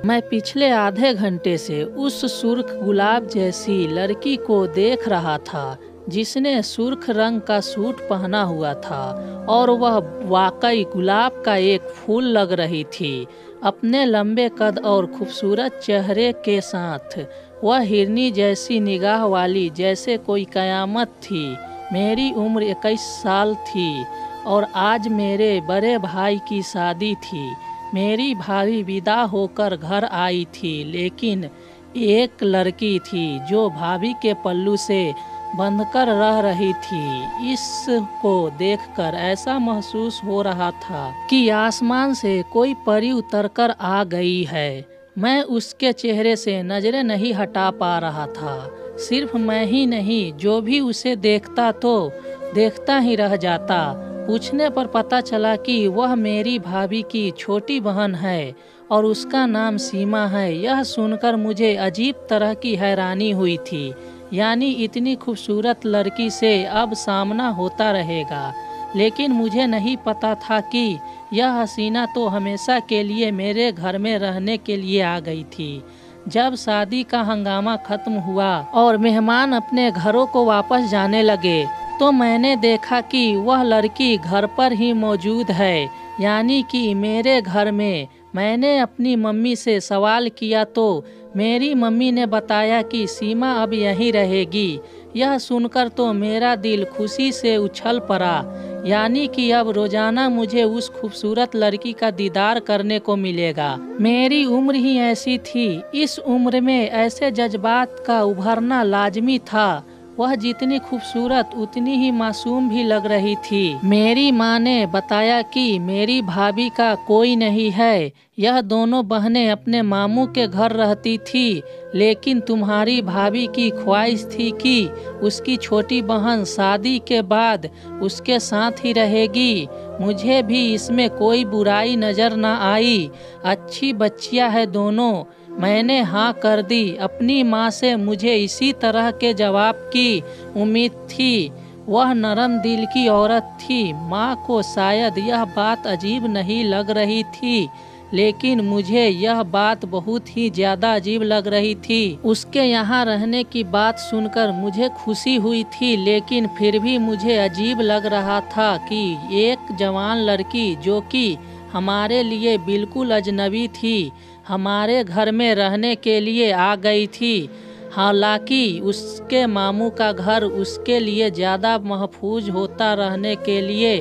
मैं पिछले आधे घंटे से उस सुर्ख गुलाब जैसी लड़की को देख रहा था जिसने सुर्ख रंग का सूट पहना हुआ था और वह वाकई गुलाब का एक फूल लग रही थी। अपने लंबे कद और खूबसूरत चेहरे के साथ वह हिरनी जैसी निगाह वाली जैसे कोई कयामत थी। मेरी उम्र 21 साल थी और आज मेरे बड़े भाई की शादी थी। मेरी भाभी विदा होकर घर आई थी, लेकिन एक लड़की थी जो भाभी के पल्लू से बंधकर रह रही थी। इसको देखकर ऐसा महसूस हो रहा था कि आसमान से कोई परी उतरकर आ गई है। मैं उसके चेहरे से नजरें नहीं हटा पा रहा था। सिर्फ मैं ही नहीं, जो भी उसे देखता तो देखता ही रह जाता। पूछने पर पता चला कि वह मेरी भाभी की छोटी बहन है और उसका नाम सीमा है। यह सुनकर मुझे अजीब तरह की हैरानी हुई थी। यानी इतनी खूबसूरत लड़की से अब सामना होता रहेगा, लेकिन मुझे नहीं पता था कि यह हसीना तो हमेशा के लिए मेरे घर में रहने के लिए आ गई थी। जब शादी का हंगामा खत्म हुआ और मेहमान अपने घरों को वापस जाने लगे तो मैंने देखा कि वह लड़की घर पर ही मौजूद है, यानी कि मेरे घर में। मैंने अपनी मम्मी से सवाल किया तो मेरी मम्मी ने बताया कि सीमा अब यहीं रहेगी। यह सुनकर तो मेरा दिल खुशी से उछल पड़ा, यानी कि अब रोजाना मुझे उस खूबसूरत लड़की का दीदार करने को मिलेगा। मेरी उम्र ही ऐसी थी, इस उम्र में ऐसे जज्बात का उभरना लाजमी था। वह जितनी खूबसूरत उतनी ही मासूम भी लग रही थी। मेरी माँ ने बताया कि मेरी भाभी का कोई नहीं है, यह दोनों बहनें अपने मामू के घर रहती थी, लेकिन तुम्हारी भाभी की ख्वाहिश थी कि उसकी छोटी बहन शादी के बाद उसके साथ ही रहेगी। मुझे भी इसमें कोई बुराई नजर न आई। अच्छी बच्चियां है दोनों। मैंने हाँ कर दी। अपनी माँ से मुझे इसी तरह के जवाब की उम्मीद थी। वह नरम दिल की औरत थी। माँ को शायद यह बात अजीब नहीं लग रही थी, लेकिन मुझे यह बात बहुत ही ज़्यादा अजीब लग रही थी। उसके यहाँ रहने की बात सुनकर मुझे खुशी हुई थी, लेकिन फिर भी मुझे अजीब लग रहा था कि एक जवान लड़की जो कि हमारे लिए बिल्कुल अजनबी थी, हमारे घर में रहने के लिए आ गई थी। हालांकि उसके मामू का घर उसके लिए ज़्यादा महफूज होता रहने के लिए।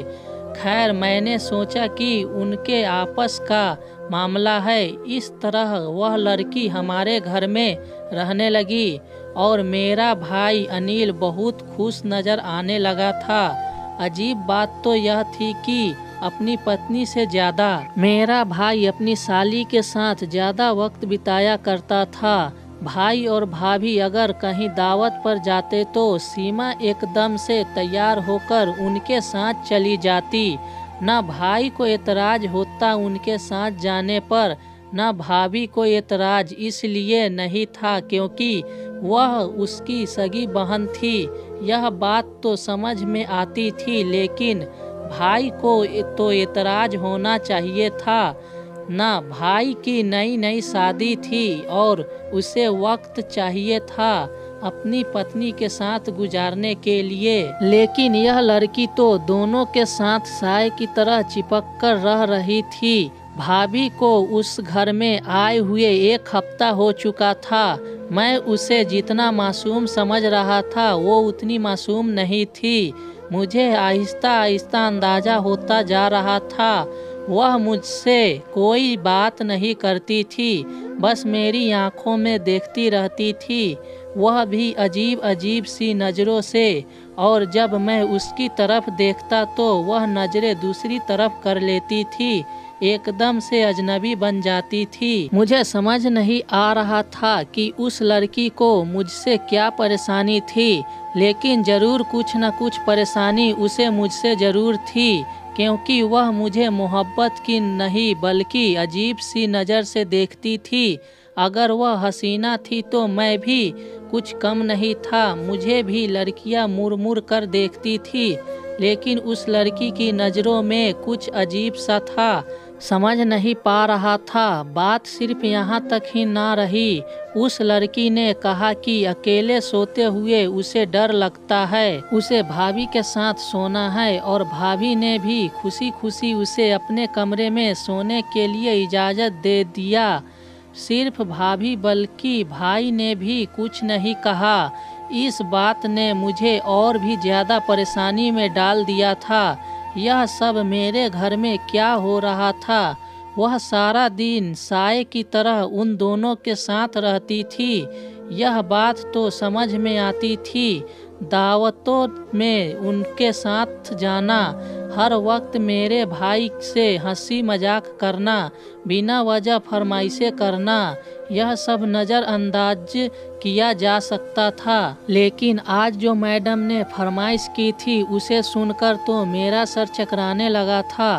खैर, मैंने सोचा कि उनके आपस का मामला है। इस तरह वह लड़की हमारे घर में रहने लगी और मेरा भाई अनिल बहुत खुश नज़र आने लगा था। अजीब बात तो यह थी कि अपनी पत्नी से ज़्यादा मेरा भाई अपनी साली के साथ ज़्यादा वक्त बिताया करता था। भाई और भाभी अगर कहीं दावत पर जाते तो सीमा एकदम से तैयार होकर उनके साथ चली जाती। न भाई को एतराज़ होता उनके साथ जाने पर, न भाभी को एतराज़ इसलिए नहीं था क्योंकि वह उसकी सगी बहन थी। यह बात तो समझ में आती थी, लेकिन भाई को तो एतराज़ होना चाहिए था ना। भाई की नई नई शादी थी और उसे वक्त चाहिए था अपनी पत्नी के साथ गुजारने के लिए, लेकिन यह लड़की तो दोनों के साथ साए की तरह चिपक कर रह रही थी। भाभी को उस घर में आए हुए 1 हफ्ता हो चुका था। मैं उसे जितना मासूम समझ रहा था वो उतनी मासूम नहीं थी। मुझे आहिस्ता आहिस्ता अंदाज़ा होता जा रहा था। वह मुझसे कोई बात नहीं करती थी, बस मेरी आंखों में देखती रहती थी, वह भी अजीब अजीब सी नज़रों से। और जब मैं उसकी तरफ देखता तो वह नज़रें दूसरी तरफ कर लेती थी, एकदम से अजनबी बन जाती थी। मुझे समझ नहीं आ रहा था कि उस लड़की को मुझसे क्या परेशानी थी, लेकिन ज़रूर कुछ न कुछ परेशानी उसे मुझसे ज़रूर थी, क्योंकि वह मुझे मोहब्बत की नहीं बल्कि अजीब सी नज़र से देखती थी। अगर वह हसीना थी तो मैं भी कुछ कम नहीं था। मुझे भी लड़कियां मुड़ मुड़ कर देखती थी, लेकिन उस लड़की की नज़रों में कुछ अजीब सा था। समझ नहीं पा रहा था। बात सिर्फ यहाँ तक ही ना रही। उस लड़की ने कहा कि अकेले सोते हुए उसे डर लगता है, उसे भाभी के साथ सोना है, और भाभी ने भी खुशी खुशी उसे अपने कमरे में सोने के लिए इजाज़त दे दिया। सिर्फ भाभी बल्कि भाई ने भी कुछ नहीं कहा। इस बात ने मुझे और भी ज़्यादा परेशानी में डाल दिया था। यह सब मेरे घर में क्या हो रहा था? वह सारा दिन साए की तरह उन दोनों के साथ रहती थी। यह बात तो समझ में आती थी। दावतों में उनके साथ जाना, हर वक्त मेरे भाई से हंसी मजाक करना, बिना वजह फरमाइशें करना, यह सब नज़रअंदाज किया जा सकता था। लेकिन आज जो मैडम ने फरमाइश की थी उसे सुनकर तो मेरा सर चकराने लगा था।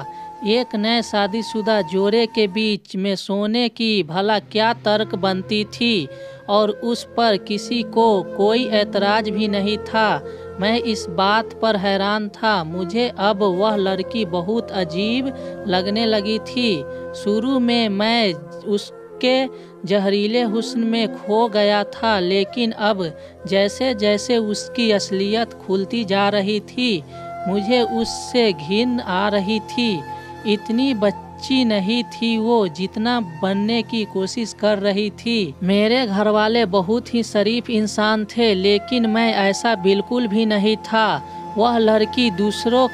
एक नए शादीशुदा जोड़े के बीच में सोने की भला क्या तर्क बनती थी, और उस पर किसी को कोई ऐतराज़ भी नहीं था। मैं इस बात पर हैरान था। मुझे अब वह लड़की बहुत अजीब लगने लगी थी। शुरू में मैं उसके जहरीले हुस्न में खो गया था, लेकिन अब जैसे जैसे उसकी असलियत खुलती जा रही थी, मुझे उससे घिन आ रही थी। इतनी बच्ची नहीं थी वो जितना बनने की कोशिश कर रही थी। मेरे घर वाले बहुत ही शरीफ इंसान थे, लेकिन मैं ऐसा बिल्कुल भी नहीं था। वह लड़की दूसरों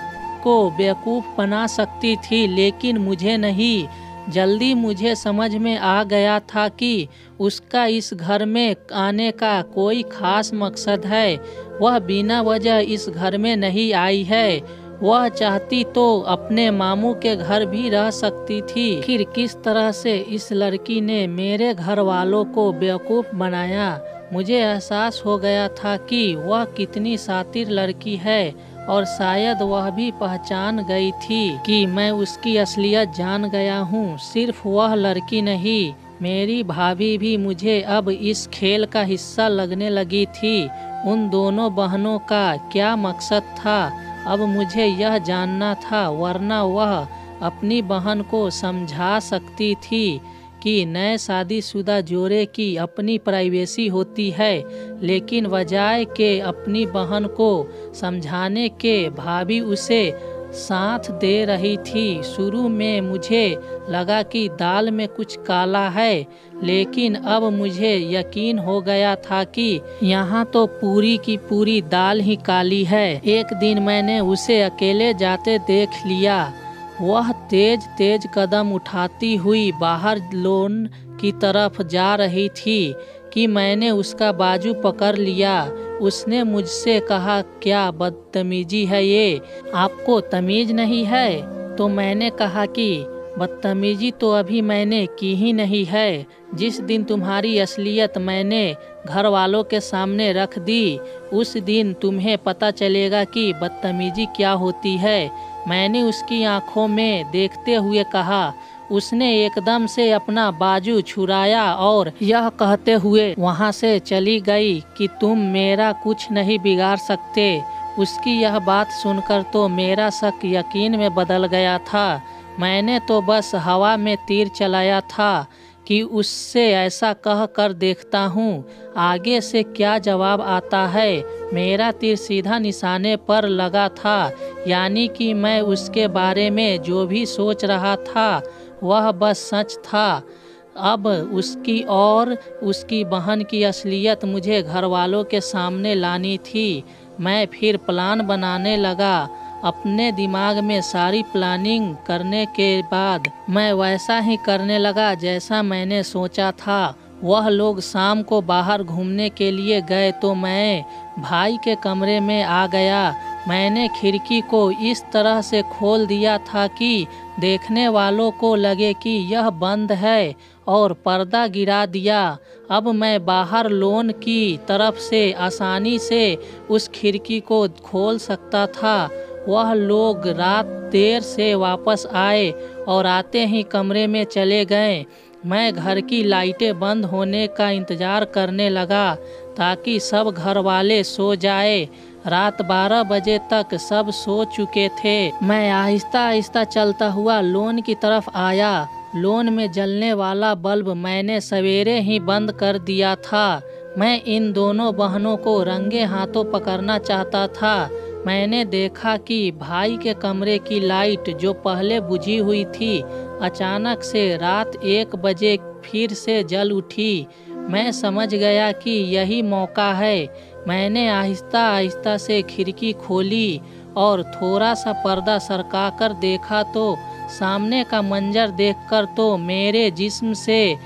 को बेवकूफ़ बना सकती थी, लेकिन मुझे नहीं। जल्दी मुझे समझ में आ गया था कि उसका इस घर में आने का कोई ख़ास मकसद है। वह बिना वजह इस घर में नहीं आई है। वह चाहती तो अपने मामू के घर भी रह सकती थी। फिर किस तरह से इस लड़की ने मेरे घर वालों को बेवकूफ़ बनाया? मुझे एहसास हो गया था कि वह कितनी शातिर लड़की है, और शायद वह भी पहचान गई थी कि मैं उसकी असलियत जान गया हूँ। सिर्फ वह लड़की नहीं, मेरी भाभी भी मुझे अब इस खेल का हिस्सा लगने लगी थी। उन दोनों बहनों का क्या मकसद था, अब मुझे यह जानना था, वरना वह अपनी बहन को समझा सकती थी कि नए शादीशुदा जोड़े की अपनी प्राइवेसी होती है, लेकिन बजाय के अपनी बहन को समझाने के भाभी उसे साथ दे रही थी। शुरू में मुझे लगा कि दाल में कुछ काला है, लेकिन अब मुझे यकीन हो गया था कि यहाँ तो पूरी की पूरी दाल ही काली है। एक दिन मैंने उसे अकेले जाते देख लिया। वह तेज तेज कदम उठाती हुई बाहर लॉन की तरफ जा रही थी कि मैंने उसका बाजू पकड़ लिया। उसने मुझसे कहा, क्या बदतमीजी है ये, आपको तमीज़ नहीं है? तो मैंने कहा कि बदतमीजी तो अभी मैंने की ही नहीं है। जिस दिन तुम्हारी असलियत मैंने घर वालों के सामने रख दी, उस दिन तुम्हें पता चलेगा कि बदतमीजी क्या होती है। मैंने उसकी आंखों में देखते हुए कहा। उसने एकदम से अपना बाजू छुड़ाया और यह कहते हुए वहाँ से चली गई कि तुम मेरा कुछ नहीं बिगाड़ सकते। उसकी यह बात सुनकर तो मेरा शक यकीन में बदल गया था। मैंने तो बस हवा में तीर चलाया था कि उससे ऐसा कह कर देखता हूँ आगे से क्या जवाब आता है। मेरा तीर सीधा निशाने पर लगा था, यानी कि मैं उसके बारे में जो भी सोच रहा था वह बस सच था। अब उसकी और उसकी बहन की असलियत मुझे घर वालों के सामने लानी थी। मैं फिर प्लान बनाने लगा। अपने दिमाग में सारी प्लानिंग करने के बाद मैं वैसा ही करने लगा जैसा मैंने सोचा था। वह लोग शाम को बाहर घूमने के लिए गए तो मैं भाई के कमरे में आ गया। मैंने खिड़की को इस तरह से खोल दिया था कि देखने वालों को लगे कि यह बंद है, और पर्दा गिरा दिया। अब मैं बाहर लॉन की तरफ से आसानी से उस खिड़की को खोल सकता था। वह लोग रात देर से वापस आए और आते ही कमरे में चले गए। मैं घर की लाइटें बंद होने का इंतज़ार करने लगा ताकि सब घर वाले सो जाए। रात 12 बजे तक सब सो चुके थे। मैं आहिस्ता आहिस्ता चलता हुआ लॉन की तरफ आया। लॉन में जलने वाला बल्ब मैंने सवेरे ही बंद कर दिया था। मैं इन दोनों बहनों को रंगे हाथों पकड़ना चाहता था। मैंने देखा कि भाई के कमरे की लाइट जो पहले बुझी हुई थी अचानक से रात 1 बजे फिर से जल उठी। मैं समझ गया कि यही मौका है। मैंने आहिस्ता आहिस्ता से खिड़की खोली और थोड़ा सा पर्दा सरकाकर देखा तो सामने का मंजर देखकर तो मेरे जिस्म से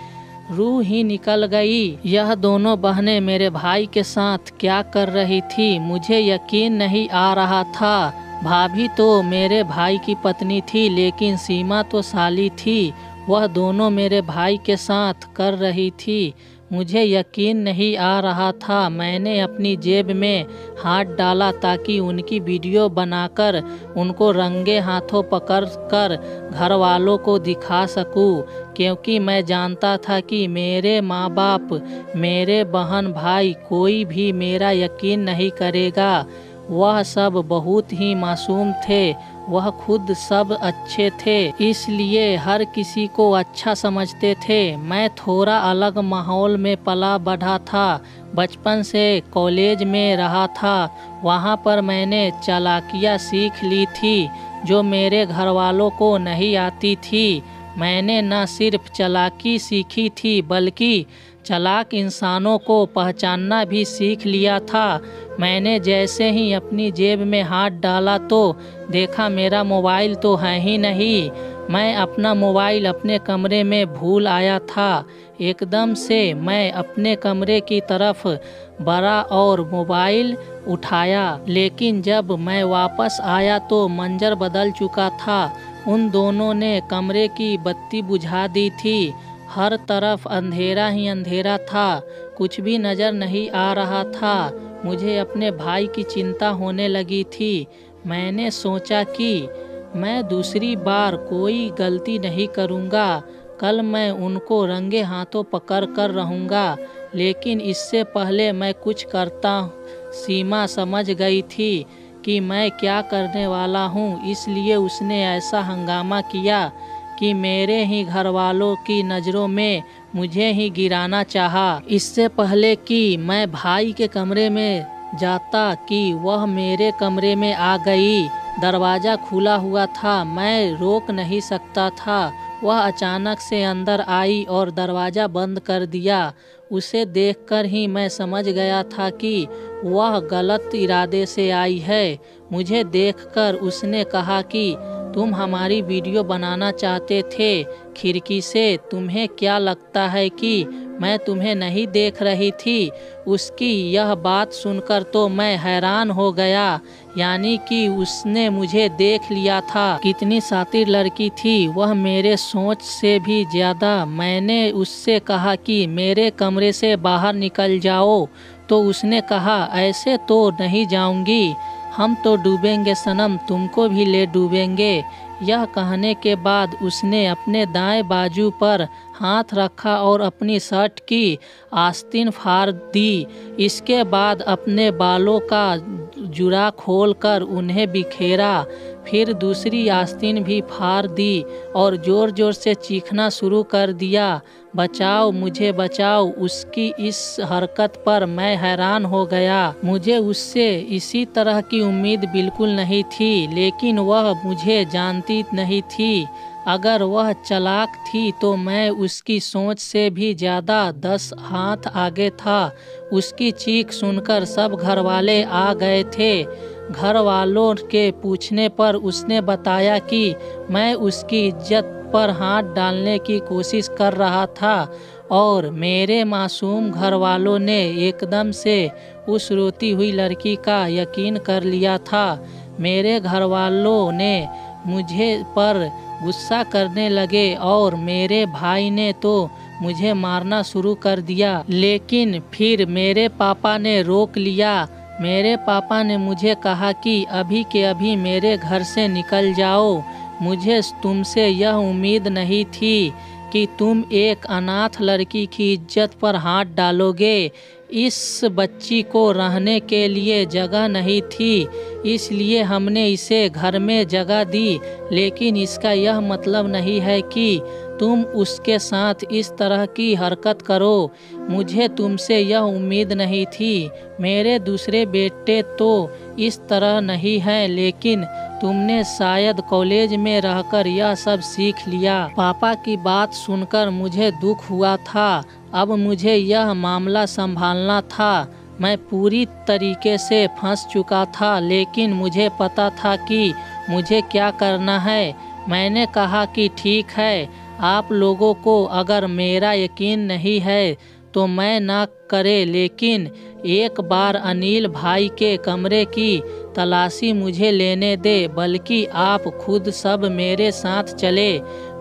रूह ही निकल गई। यह दोनों बहनें मेरे भाई के साथ क्या कर रही थी मुझे यकीन नहीं आ रहा था। भाभी तो मेरे भाई की पत्नी थी लेकिन सीमा तो साली थी। वह दोनों मेरे भाई के साथ कर रही थी। मुझे यकीन नहीं आ रहा था। मैंने अपनी जेब में हाथ डाला ताकि उनकी वीडियो बनाकर उनको रंगे हाथों पकड़कर घर वालों को दिखा सकूं, क्योंकि मैं जानता था कि मेरे माँ बाप, मेरे बहन भाई कोई भी मेरा यकीन नहीं करेगा। वह सब बहुत ही मासूम थे। वह खुद सब अच्छे थे, इसलिए हर किसी को अच्छा समझते थे। मैं थोड़ा अलग माहौल में पला बढ़ा था। बचपन से कॉलेज में रहा था। वहाँ पर मैंने चालाकियाँ सीख ली थी जो मेरे घर वालों को नहीं आती थी। मैंने न सिर्फ चालाकी सीखी थी बल्कि चालाक इंसानों को पहचानना भी सीख लिया था। मैंने जैसे ही अपनी जेब में हाथ डाला तो देखा मेरा मोबाइल तो है ही नहीं। मैं अपना मोबाइल अपने कमरे में भूल आया था। एकदम से मैं अपने कमरे की तरफ बढ़ा और मोबाइल उठाया, लेकिन जब मैं वापस आया तो मंजर बदल चुका था। उन दोनों ने कमरे की बत्ती बुझा दी थी। हर तरफ अंधेरा ही अंधेरा था। कुछ भी नज़र नहीं आ रहा था। मुझे अपने भाई की चिंता होने लगी थी। मैंने सोचा कि मैं दूसरी बार कोई गलती नहीं करूँगा। कल मैं उनको रंगे हाथों पकड़ कर रहूँगा, लेकिन इससे पहले मैं कुछ करता। सीमा समझ गई थी कि मैं क्या करने वाला हूँ, इसलिए उसने ऐसा हंगामा किया कि मेरे ही घर वालों की नज़रों में मुझे ही गिराना चाहा। इससे पहले कि मैं भाई के कमरे में जाता कि वह मेरे कमरे में आ गई। दरवाज़ा खुला हुआ था, मैं रोक नहीं सकता था। वह अचानक से अंदर आई और दरवाज़ा बंद कर दिया। उसे देखकर ही मैं समझ गया था कि वह गलत इरादे से आई है। मुझे देखकर उसने कहा कि तुम हमारी वीडियो बनाना चाहते थे खिड़की से, तुम्हें क्या लगता है कि मैं तुम्हें नहीं देख रही थी। उसकी यह बात सुनकर तो मैं हैरान हो गया, यानी कि उसने मुझे देख लिया था। कितनी शातिर लड़की थी वह, मेरे सोच से भी ज़्यादा। मैंने उससे कहा कि मेरे कमरे से बाहर निकल जाओ, तो उसने कहा ऐसे तो नहीं जाऊंगी, हम तो डूबेंगे सनम, तुमको भी ले डूबेंगे। यह कहने के बाद उसने अपने दाएं बाजू पर हाथ रखा और अपनी शर्ट की आस्तीन फाड़ दी। इसके बाद अपने बालों का जुड़ा खोलकर उन्हें बिखेरा, फिर दूसरी आस्तीन भी फाड़ दी और ज़ोर ज़ोर से चीखना शुरू कर दिया, बचाओ मुझे बचाओ। उसकी इस हरकत पर मैं हैरान हो गया। मुझे उससे इसी तरह की उम्मीद बिल्कुल नहीं थी, लेकिन वह मुझे जानती नहीं थी। अगर वह चालाक थी तो मैं उसकी सोच से भी ज़्यादा 10 हाथ आगे था। उसकी चीख सुनकर सब घरवाले आ गए थे। घर वालों के पूछने पर उसने बताया कि मैं उसकी इज्जत पर हाथ डालने की कोशिश कर रहा था और मेरे मासूम घर वालों ने एकदम से उस रोती हुई लड़की का यकीन कर लिया था। मेरे घर वालों ने मुझे पर गुस्सा करने लगे और मेरे भाई ने तो मुझे मारना शुरू कर दिया, लेकिन फिर मेरे पापा ने रोक लिया। मेरे पापा ने मुझे कहा कि अभी के अभी मेरे घर से निकल जाओ। मुझे तुमसे यह उम्मीद नहीं थी कि तुम एक अनाथ लड़की की इज्जत पर हाथ डालोगे। इस बच्ची को रहने के लिए जगह नहीं थी, इसलिए हमने इसे घर में जगह दी। लेकिन इसका यह मतलब नहीं है कि तुम उसके साथ इस तरह की हरकत करो। मुझे तुमसे यह उम्मीद नहीं थी। मेरे दूसरे बेटे तो इस तरह नहीं हैं, लेकिन तुमने शायद कॉलेज में रहकर यह सब सीख लिया। पापा की बात सुनकर मुझे दुख हुआ था। अब मुझे यह मामला संभालना था। मैं पूरी तरीके से फंस चुका था, लेकिन मुझे पता था कि मुझे क्या करना है। मैंने कहा कि ठीक है, आप लोगों को अगर मेरा यकीन नहीं है तो मैं ना करे, लेकिन एक बार अनिल भाई के कमरे की तलाशी मुझे लेने दे, बल्कि आप खुद सब मेरे साथ चले।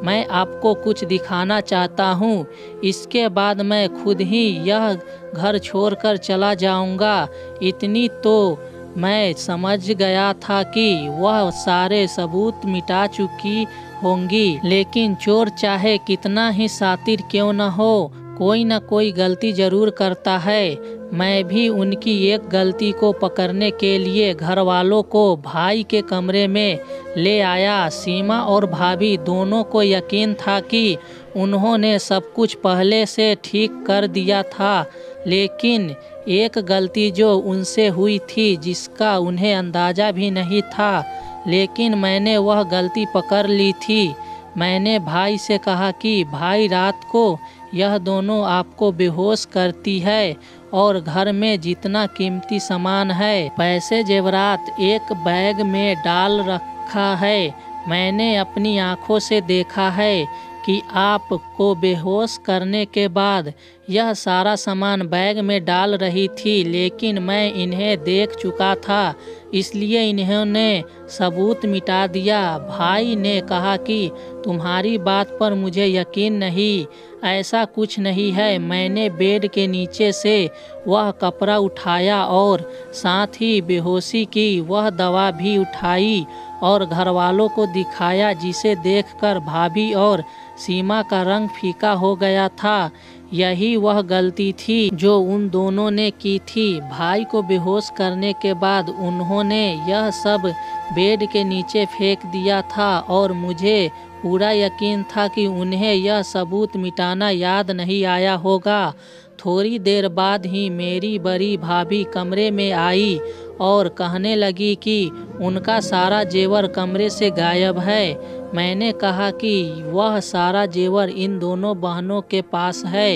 मैं आपको कुछ दिखाना चाहता हूँ। इसके बाद मैं खुद ही यह घर छोड़कर चला जाऊँगा। इतनी तो मैं समझ गया था कि वह सारे सबूत मिटा चुकी होंगी, लेकिन चोर चाहे कितना ही शातिर क्यों न हो, कोई न कोई गलती जरूर करता है। मैं भी उनकी एक गलती को पकड़ने के लिए घर वालों को भाई के कमरे में ले आया। सीमा और भाभी दोनों को यकीन था कि उन्होंने सब कुछ पहले से ठीक कर दिया था, लेकिन एक गलती जो उनसे हुई थी जिसका उन्हें अंदाज़ा भी नहीं था, लेकिन मैंने वह गलती पकड़ ली थी। मैंने भाई से कहा कि भाई, रात को यह दोनों आपको बेहोश करती है और घर में जितना कीमती सामान है, पैसे जेवरात एक बैग में डाल रखा है। मैंने अपनी आँखों से देखा है कि आपको बेहोश करने के बाद यह सारा सामान बैग में डाल रही थी, लेकिन मैं इन्हें देख चुका था, इसलिए इन्होंने सबूत मिटा दिया। भाई ने कहा कि तुम्हारी बात पर मुझे यकीन नहीं, ऐसा कुछ नहीं है। मैंने बेड के नीचे से वह कपड़ा उठाया और साथ ही बेहोशी की वह दवा भी उठाई और घरवालों को दिखाया, जिसे देखकर भाभी और सीमा का रंग फीका हो गया था। यही वह गलती थी जो उन दोनों ने की थी। भाई को बेहोश करने के बाद उन्होंने यह सब बेड के नीचे फेंक दिया था और मुझे पूरा यकीन था कि उन्हें यह सबूत मिटाना याद नहीं आया होगा। थोड़ी देर बाद ही मेरी बड़ी भाभी कमरे में आई और कहने लगी कि उनका सारा जेवर कमरे से गायब है। मैंने कहा कि वह सारा जेवर इन दोनों बहनों के पास है।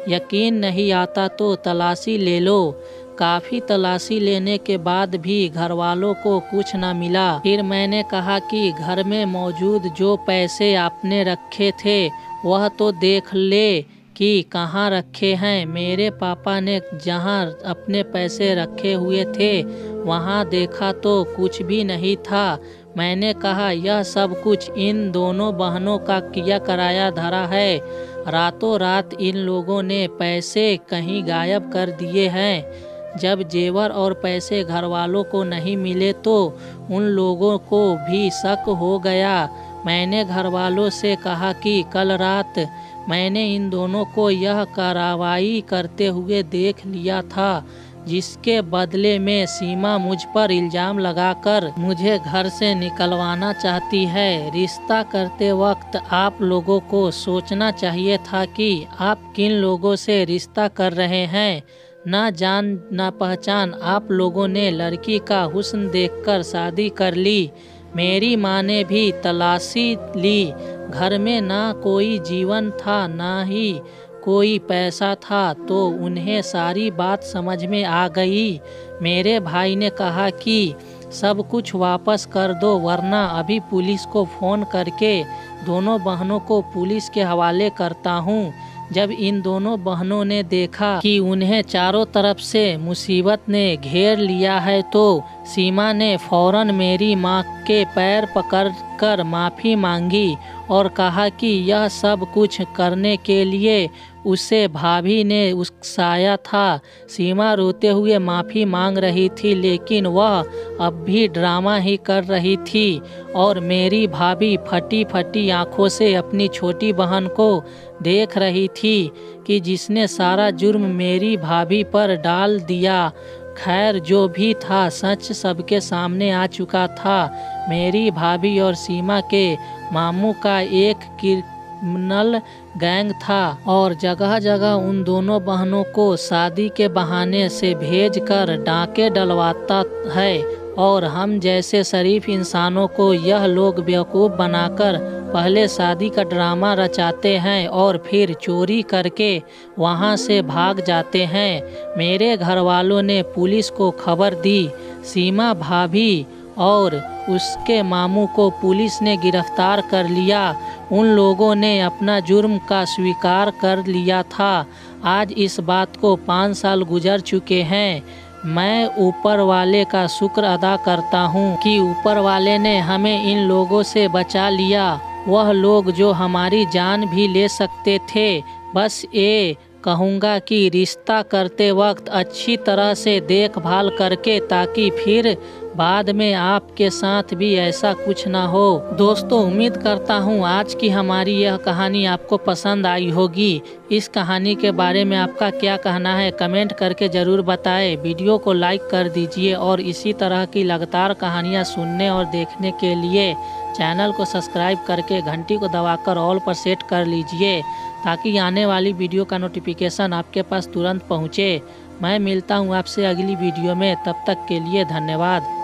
यकीन नहीं आता तो तलाशी ले लो। काफ़ी तलाशी लेने के बाद भी घर वालों को कुछ न मिला। फिर मैंने कहा कि घर में मौजूद जो पैसे आपने रखे थे वह तो देख ले कि कहाँ रखे हैं। मेरे पापा ने जहाँ अपने पैसे रखे हुए थे वहाँ देखा तो कुछ भी नहीं था। मैंने कहा यह सब कुछ इन दोनों बहनों का किया कराया धरा है। रातों रात इन लोगों ने पैसे कहीं गायब कर दिए हैं। जब जेवर और पैसे घर वालों को नहीं मिले तो उन लोगों को भी शक हो गया। मैंने घर वालों से कहा कि कल रात मैंने इन दोनों को यह कार्रवाई करते हुए देख लिया था, जिसके बदले में सीमा मुझ पर इल्ज़ाम लगाकर मुझे घर से निकलवाना चाहती है। रिश्ता करते वक्त आप लोगों को सोचना चाहिए था कि आप किन लोगों से रिश्ता कर रहे हैं। ना जान ना पहचान आप लोगों ने लड़की का हुस्न देखकर शादी कर ली। मेरी माँ ने भी तलाशी ली। घर में ना कोई जीवन था ना ही कोई पैसा था, तो उन्हें सारी बात समझ में आ गई। मेरे भाई ने कहा कि सब कुछ वापस कर दो, वरना अभी पुलिस को फ़ोन करके दोनों बहनों को पुलिस के हवाले करता हूँ। जब इन दोनों बहनों ने देखा कि उन्हें चारों तरफ से मुसीबत ने घेर लिया है, तो सीमा ने फौरन मेरी माँ के पैर पकड़कर माफ़ी मांगी और कहा कि यह सब कुछ करने के लिए उसे भाभी ने उकसाया था। सीमा रोते हुए माफ़ी मांग रही थी, लेकिन वह अब भी ड्रामा ही कर रही थी और मेरी भाभी फटी फटी आंखों से अपनी छोटी बहन को देख रही थी कि जिसने सारा जुर्म मेरी भाभी पर डाल दिया। खैर जो भी था, सच सबके सामने आ चुका था। मेरी भाभी और सीमा के मामू का एक क्रिमिनल गैंग था और जगह जगह उन दोनों बहनों को शादी के बहाने से भेजकर डांके डलवाता है और हम जैसे शरीफ इंसानों को यह लोग बेवकूफ़ बनाकर पहले शादी का ड्रामा रचाते हैं और फिर चोरी करके वहां से भाग जाते हैं। मेरे घर वालों ने पुलिस को खबर दी। सीमा भाभी और उसके मामू को पुलिस ने गिरफ्तार कर लिया। उन लोगों ने अपना जुर्म का स्वीकार कर लिया था। आज इस बात को 5 साल गुजर चुके हैं। मैं ऊपर वाले का शुक्र अदा करता हूँ कि ऊपर वाले ने हमें इन लोगों से बचा लिया। वह लोग जो हमारी जान भी ले सकते थे। बस ये कहूँगा कि रिश्ता करते वक्त अच्छी तरह से देखभाल करके, ताकि फिर बाद में आपके साथ भी ऐसा कुछ ना हो। दोस्तों, उम्मीद करता हूँ आज की हमारी यह कहानी आपको पसंद आई होगी। इस कहानी के बारे में आपका क्या कहना है कमेंट करके ज़रूर बताएं। वीडियो को लाइक कर दीजिए और इसी तरह की लगातार कहानियाँ सुनने और देखने के लिए चैनल को सब्सक्राइब करके घंटी को दबाकर ऑल पर सेट कर लीजिए, ताकि आने वाली वीडियो का नोटिफिकेशन आपके पास तुरंत पहुँचे। मैं मिलता हूँ आपसे अगली वीडियो में, तब तक के लिए धन्यवाद।